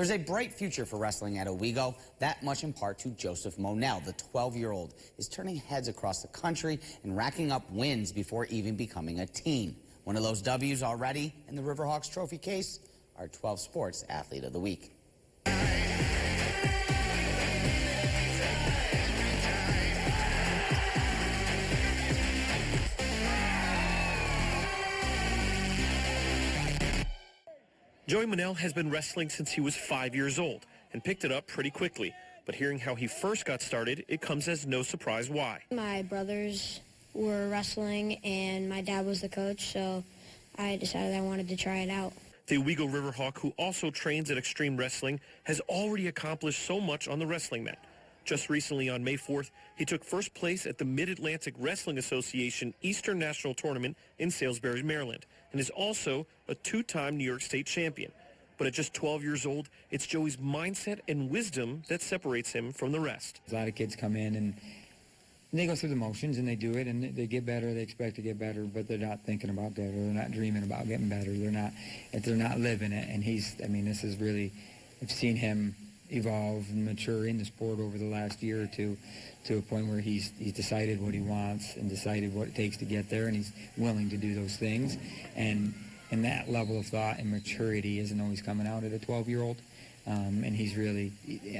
There's a bright future for wrestling at Owego, that much in part to Joseph Monell. The 12-year-old is turning heads across the country and racking up wins before even becoming a teen. One of those W's already in the Riverhawks trophy case, our 12 Sports Athlete of the Week. Joey Monell has been wrestling since he was 5 years old and picked it up pretty quickly. But hearing how he first got started, it comes as no surprise why. My brothers were wrestling and my dad was the coach, so I decided I wanted to try it out. The Owego Riverhawk, who also trains at Extreme Wrestling, has already accomplished so much on the wrestling mat. Just recently on May 4th, he took first place at the Mid-Atlantic Wrestling Association Eastern National Tournament in Salisbury, Maryland, and is also a two-time New York State champion. But at just 12 years old, it's Joey's mindset and wisdom that separates him from the rest. A lot of kids come in and they go through the motions and they do it and they get better, they expect to get better, but they're not thinking about that, or they're not dreaming about getting better. They're not living it. And this is really, I've seen him evolve and mature in the sport over the last year or two to a point where he's decided what he wants and decided what it takes to get there, and he's willing to do those things. And that level of thought and maturity isn't always coming out at a 12-year-old. And he's really,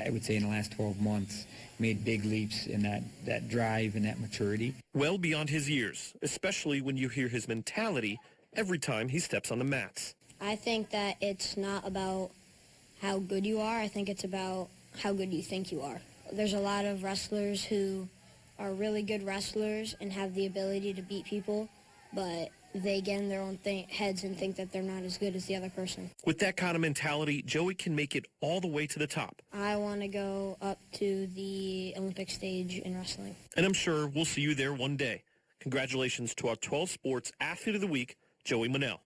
I would say in the last 12 months, made big leaps in that drive and that maturity. Well beyond his years, especially when you hear his mentality every time he steps on the mats. I think that it's not about how good you are. I think it's about how good you think you are. There's a lot of wrestlers who are really good wrestlers and have the ability to beat people, but they get in their own heads and think that they're not as good as the other person. With that kind of mentality, Joey can make it all the way to the top. I want to go up to the Olympic stage in wrestling. And I'm sure we'll see you there one day. Congratulations to our 12 Sports Athlete of the Week, Joey Monell.